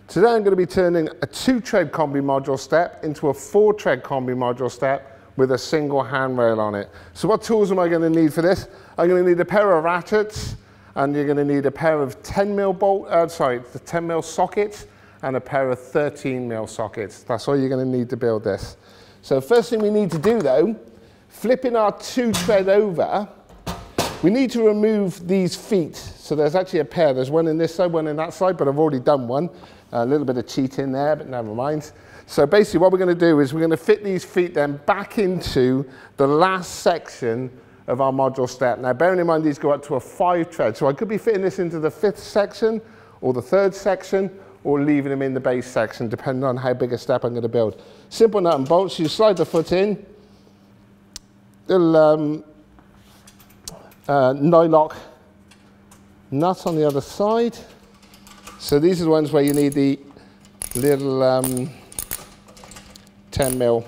Today I'm going to be turning a 2-tread combi module step into a 4-tread combi module step with a single handrail on it. So what tools am I going to need for this? I'm going to need a pair of ratchets, and you're going to need a pair of 10mm sockets and a pair of 13mm sockets. That's all you're going to need to build this. So first thing we need to do though, flipping our 2-tread over, we need to remove these feet. So there's actually a pair. There's one in this side, one in that side, but I've already done one. A little bit of cheating there, but never mind. So basically what we're going to do is we're going to fit these feet then back into the last section of our module step. Now bearing in mind these go up to a 5-tread, so I could be fitting this into the 5th section or the 3rd section or leaving them in the base section depending on how big a step I'm going to build. Simple nut and bolt, so you slide the foot in, little nylock nut on the other side. So these are the ones where you need the little 10mm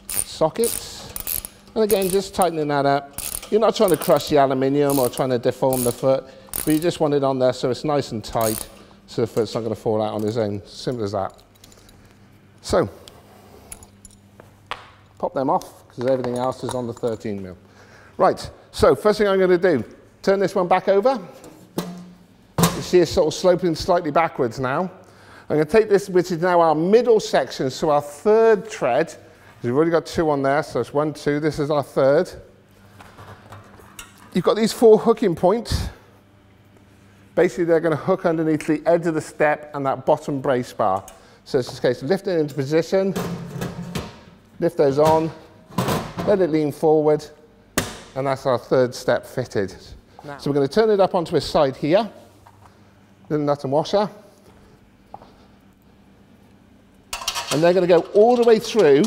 sockets. And again, just tightening that up. You're not trying to crush the aluminium or trying to deform the foot, but you just want it on there so it's nice and tight so the foot's not going to fall out on its own. Simple as that. So, pop them off because everything else is on the 13mm. Right, so first thing I'm going to do, turn this one back over. You see it's sort of sloping slightly backwards now. I'm going to take this, which is now our middle section, so our 3rd tread. We've already got 2 on there, so it's 1, 2, this is our 3rd. You've got these 4 hooking points. Basically they're going to hook underneath the edge of the step and that bottom brace bar. So it's just a case of lifting it into position, lift those on, let it lean forward, and that's our 3rd step fitted. Now, so we're going to turn it up onto its side here, little nut and washer, and they're going to go all the way through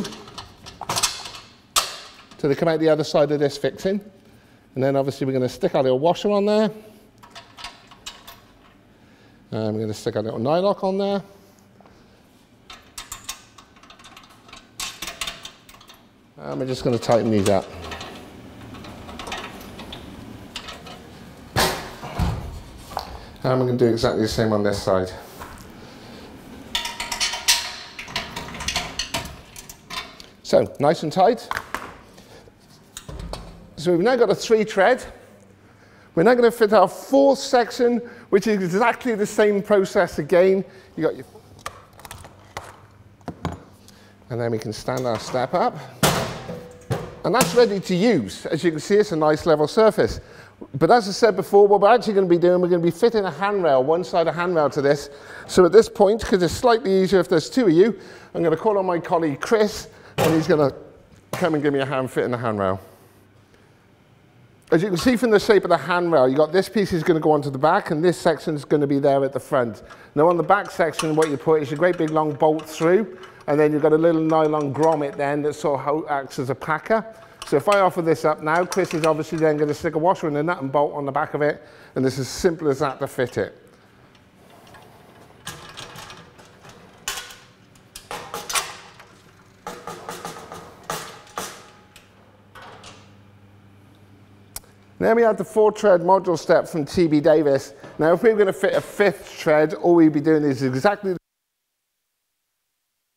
till they come out the other side of this fixing, and then obviously we're going to stick our little washer on there, and we're going to stick our little nylock on there, and we're just going to tighten these up. And we're going to do exactly the same on this side. So, nice and tight. So we've now got a 3-tread. We're now going to fit our 4th section, which is exactly the same process again. You got your, and then we can stand our step up. And that's ready to use. As you can see, it's a nice level surface. But as I said before, what we're actually going to be doing, we're going to be fitting a handrail, one side of handrail to this. So at this point, because it's slightly easier if there's 2 of you, I'm going to call on my colleague Chris, and he's going to come and give me a hand fitting the handrail. As you can see from the shape of the handrail, you've got this piece is going to go onto the back, and this section is going to be there at the front. Now on the back section, what you put is a great big long bolt through, and then you've got a little nylon grommet then that sort of acts as a packer. So if I offer this up now, Chris is obviously then going to stick a washer and a nut and bolt on the back of it, and it's as simple as that to fit it. Then we have the 4-tread module step from Davies. Now if we were going to fit a 5th tread, all we'd be doing is exactly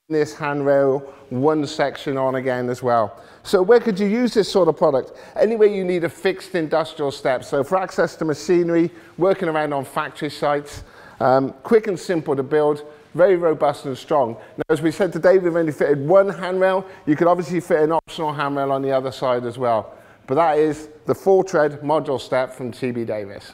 this handrail, 1 section on again as well. So where could you use this sort of product? Anywhere you need a fixed industrial step. So for access to machinery, working around on factory sites, quick and simple to build, very robust and strong. Now as we said today, we've only fitted 1 handrail. You could obviously fit an optional handrail on the other side as well. But that is the 4-tread module step from Davies.